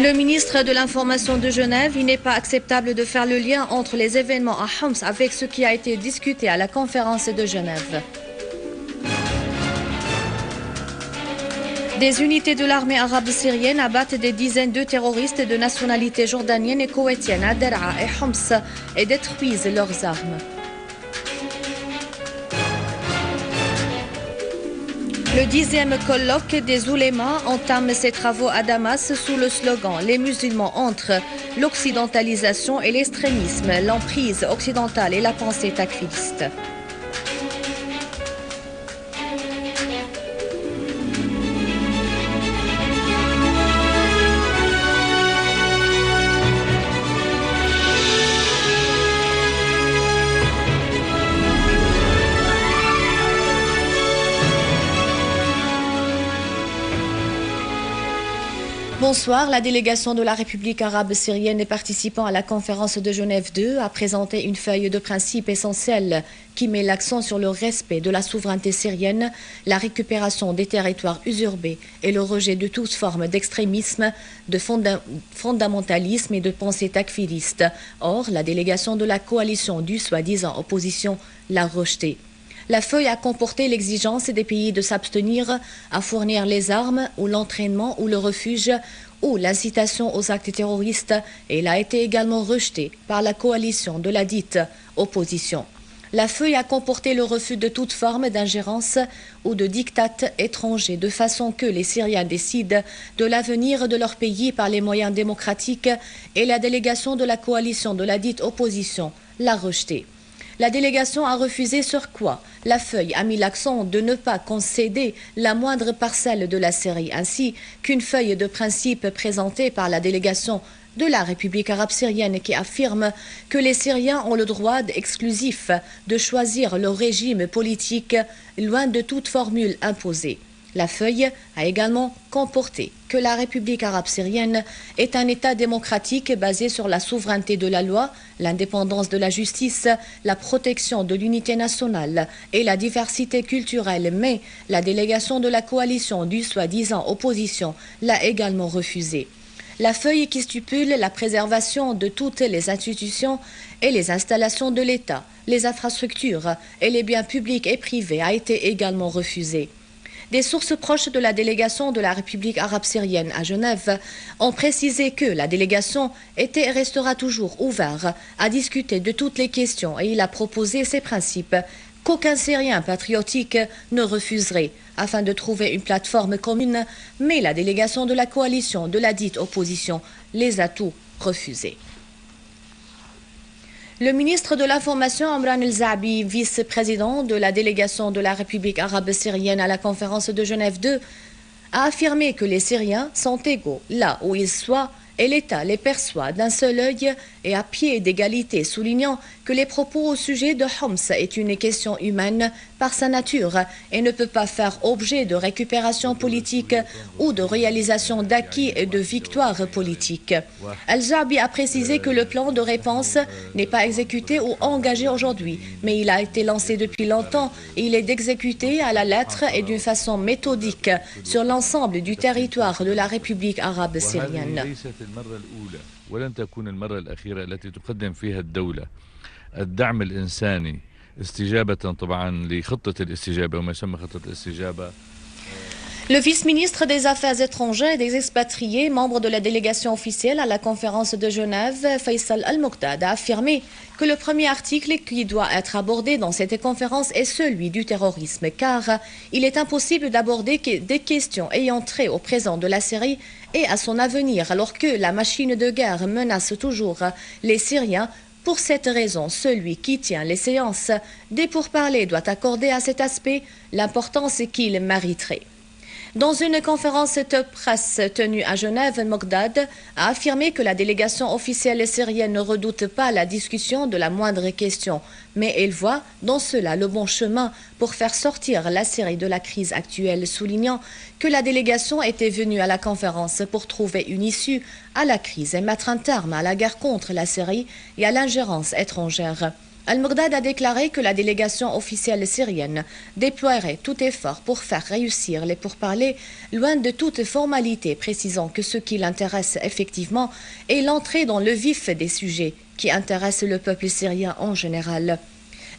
Le ministre de l'Information de Genève, il n'est pas acceptable de faire le lien entre les événements à Homs avec ce qui a été discuté à la conférence de Genève. Des unités de l'armée arabe syrienne abattent des dizaines de terroristes de nationalité jordanienne et koweïtienne à Daraa et Homs et détruisent leurs armes. Le 10e colloque des oulémas entame ses travaux à Damas sous le slogan « Les musulmans entre l'occidentalisation et l'extrémisme, l'emprise occidentale et la pensée takfiriste ». Bonsoir, la délégation de la République arabe syrienne et participant à la conférence de Genève 2 a présenté une feuille de principe essentielle qui met l'accent sur le respect de la souveraineté syrienne, la récupération des territoires usurpés et le rejet de toute forme d'extrémisme, de fondamentalisme et de pensée takfiriste. Or, la délégation de la coalition du soi-disant opposition l'a rejetée. La feuille a comporté l'exigence des pays de s'abstenir à fournir les armes ou l'entraînement ou le refuge ou l'incitation aux actes terroristes et elle a été également rejetée par la coalition de la dite opposition. La feuille a comporté le refus de toute forme d'ingérence ou de diktat étranger de façon que les Syriens décident de l'avenir de leur pays par les moyens démocratiques et la délégation de la coalition de la dite opposition l'a rejetée. La délégation a refusé sur quoi la feuille a mis l'accent de ne pas concéder la moindre parcelle de la Syrie, ainsi qu'une feuille de principe présentée par la délégation de la République arabe syrienne qui affirme que les Syriens ont le droit exclusif de choisir leur régime politique loin de toute formule imposée. La feuille a également comporté que la République arabe syrienne est un État démocratique basé sur la souveraineté de la loi, l'indépendance de la justice, la protection de l'unité nationale et la diversité culturelle, mais la délégation de la coalition du soi-disant opposition l'a également refusée. La feuille qui stipule la préservation de toutes les institutions et les installations de l'État, les infrastructures et les biens publics et privés a été également refusée. Des sources proches de la délégation de la République arabe syrienne à Genève ont précisé que la délégation était et restera toujours ouverte à discuter de toutes les questions et il a proposé ces principes qu'aucun Syrien patriotique ne refuserait afin de trouver une plateforme commune, mais la délégation de la coalition de la dite opposition les a tous refusés. Le ministre de l'Information, Amran El-Zaabi, vice-président de la délégation de la République arabe syrienne à la conférence de Genève 2, a affirmé que les Syriens sont égaux là où ils soient et l'État les perçoit d'un seul œil et à pied d'égalité, soulignant que les propos au sujet de Homs est une question humaine par sa nature et ne peut pas faire objet de récupération politique ou de réalisation d'acquis et de victoires politiques. Al-Zaabi a précisé que le plan de réponse n'est pas exécuté ou engagé aujourd'hui, mais il a été lancé depuis longtemps et il est exécuté à la lettre et d'une façon méthodique sur l'ensemble du territoire de la République arabe syrienne. المرة الأولى ولن تكون المرة الأخيرة التي تقدم فيها الدولة الدعم الإنساني استجابة طبعا لخطة الاستجابة وما يسمى خطة الاستجابة. Le vice-ministre des Affaires étrangères et des expatriés, membre de la délégation officielle à la conférence de Genève, Faisal Al-Muqdad, a affirmé que le premier article qui doit être abordé dans cette conférence est celui du terrorisme, car il est impossible d'aborder des questions ayant trait au présent de la Syrie et à son avenir, alors que la machine de guerre menace toujours les Syriens. Pour cette raison, celui qui tient les séances des pourparlers doit accorder à cet aspect l'importance qu'il mériterait. Dans une conférence de presse tenue à Genève, Muqdad a affirmé que la délégation officielle syrienne ne redoute pas la discussion de la moindre question, mais elle voit dans cela le bon chemin pour faire sortir la Syrie de la crise actuelle, soulignant que la délégation était venue à la conférence pour trouver une issue à la crise et mettre un terme à la guerre contre la Syrie et à l'ingérence étrangère. Al-Mughdad a déclaré que la délégation officielle syrienne déploierait tout effort pour faire réussir les pourparlers, loin de toute formalité, précisant que ce qui l'intéresse effectivement est l'entrée dans le vif des sujets qui intéressent le peuple syrien en général.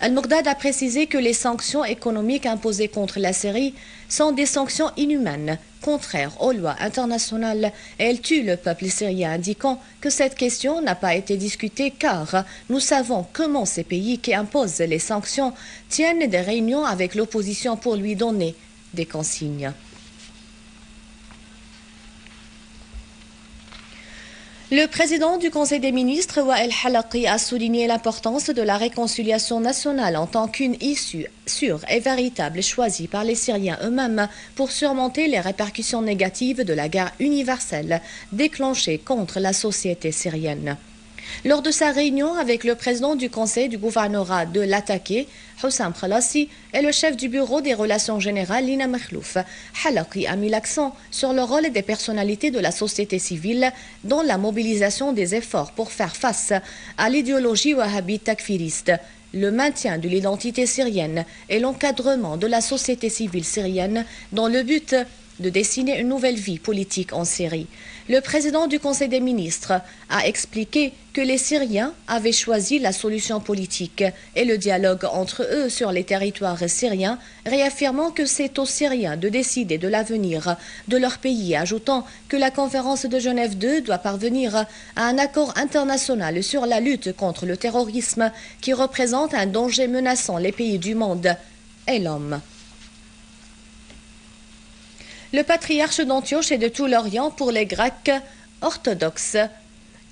Al-Mughdad a précisé que les sanctions économiques imposées contre la Syrie sont des sanctions inhumaines, contraires aux lois internationales, et elles tuent le peuple syrien, indiquant que cette question n'a pas été discutée car nous savons comment ces pays qui imposent les sanctions tiennent des réunions avec l'opposition pour lui donner des consignes. Le président du Conseil des ministres, Wael Halaqi, a souligné l'importance de la réconciliation nationale en tant qu'une issue sûre et véritable choisie par les Syriens eux-mêmes pour surmonter les répercussions négatives de la guerre universelle déclenchée contre la société syrienne. Lors de sa réunion avec le président du conseil du gouvernorat de l'Attaqué, Hussam Khalassi, et le chef du bureau des relations générales, Lina Makhlouf, Halaqi a mis l'accent sur le rôle des personnalités de la société civile dans la mobilisation des efforts pour faire face à l'idéologie wahhabite takfiriste, le maintien de l'identité syrienne et l'encadrement de la société civile syrienne dans le but de dessiner une nouvelle vie politique en Syrie. Le président du Conseil des ministres a expliqué que les Syriens avaient choisi la solution politique et le dialogue entre eux sur les territoires syriens, réaffirmant que c'est aux Syriens de décider de l'avenir de leur pays, ajoutant que la conférence de Genève II doit parvenir à un accord international sur la lutte contre le terrorisme qui représente un danger menaçant les pays du monde et l'homme. Le patriarche d'Antioche et de tout l'Orient pour les Grecs orthodoxes,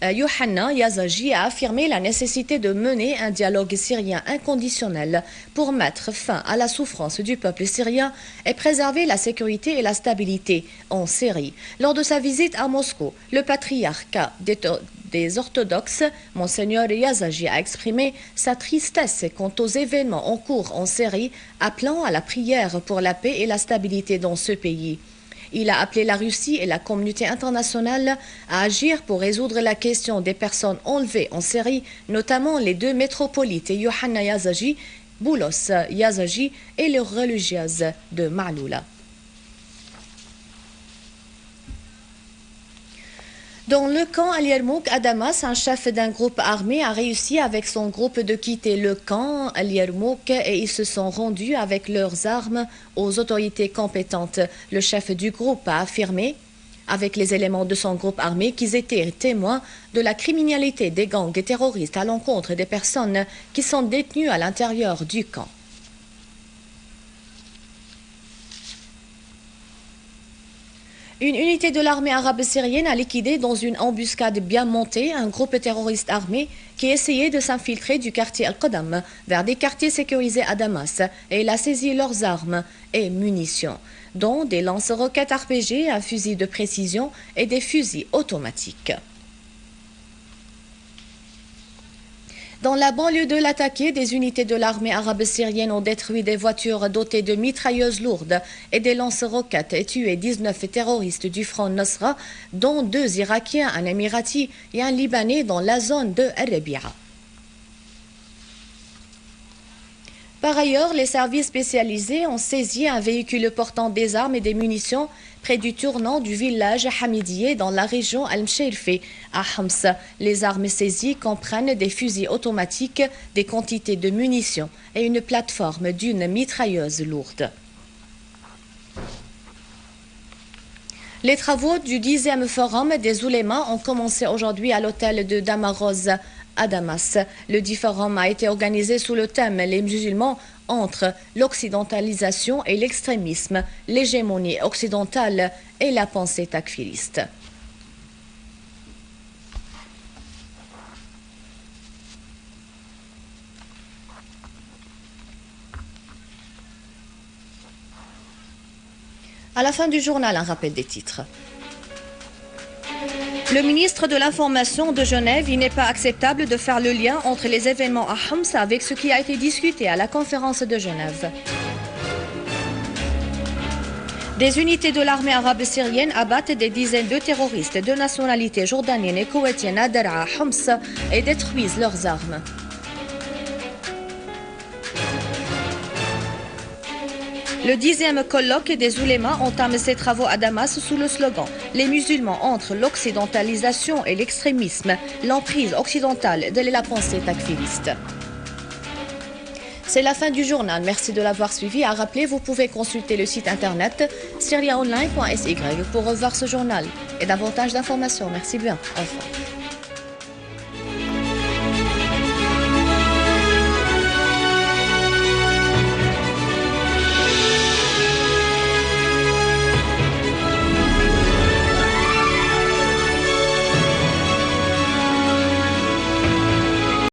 Yohanna Yazagi, a affirmé la nécessité de mener un dialogue syrien inconditionnel pour mettre fin à la souffrance du peuple syrien et préserver la sécurité et la stabilité en Syrie. Lors de sa visite à Moscou, le patriarche des orthodoxes, Monseigneur Yazagi, a exprimé sa tristesse quant aux événements en cours en Syrie, appelant à la prière pour la paix et la stabilité dans ce pays. Il a appelé la Russie et la communauté internationale à agir pour résoudre la question des personnes enlevées en Syrie, notamment les deux métropolites Yohanna Yazagi, Boulos Yazagi et les religieuses de Ma'loula. Dans le camp Al-Yarmouk à Damas, un chef d'un groupe armé a réussi avec son groupe de quitter le camp Al-Yarmouk et ils se sont rendus avec leurs armes aux autorités compétentes. Le chef du groupe a affirmé, avec les éléments de son groupe armé, qu'ils étaient témoins de la criminalité des gangs terroristes à l'encontre des personnes qui sont détenues à l'intérieur du camp. Une unité de l'armée arabe syrienne a liquidé dans une embuscade bien montée un groupe terroriste armé qui essayait de s'infiltrer du quartier Al-Qadam vers des quartiers sécurisés à Damas et il a saisi leurs armes et munitions, dont des lance-roquettes RPG, un fusil de précision et des fusils automatiques. Dans la banlieue de l'Attaqué, des unités de l'armée arabe syrienne ont détruit des voitures dotées de mitrailleuses lourdes et des lance-roquettes et tué 19 terroristes du front Nosra, dont 2 Irakiens, un Émirati et un Libanais dans la zone de Al-Rabia. Par ailleurs, les services spécialisés ont saisi un véhicule portant des armes et des munitions près du tournant du village Hamidiye dans la région Al-Msheirfi à Homs. Les armes saisies comprennent des fusils automatiques, des quantités de munitions et une plateforme d'une mitrailleuse lourde. Les travaux du 10e forum des oulémas ont commencé aujourd'hui à l'hôtel de Damaroz à Damas. Le dit forum a été organisé sous le thème « Les musulmans entre l'occidentalisation et l'extrémisme, l'hégémonie occidentale et la pensée takfiriste ». À la fin du journal, un rappel des titres. Le ministre de l'Information de Genève, il n'est pas acceptable de faire le lien entre les événements à Homs avec ce qui a été discuté à la conférence de Genève. Des unités de l'armée arabe syrienne abattent des dizaines de terroristes de nationalité jordanienne et koweïtienne à Daraa, Homs et détruisent leurs armes. Le 10e colloque des oulémas entame ses travaux à Damas sous le slogan « Les musulmans entre l'occidentalisation et l'extrémisme, l'emprise occidentale de la pensée takfiriste ». C'est la fin du journal. Merci de l'avoir suivi. À rappeler, vous pouvez consulter le site internet syriaonline.sy pour revoir ce journal et davantage d'informations. Merci bien. Au revoir.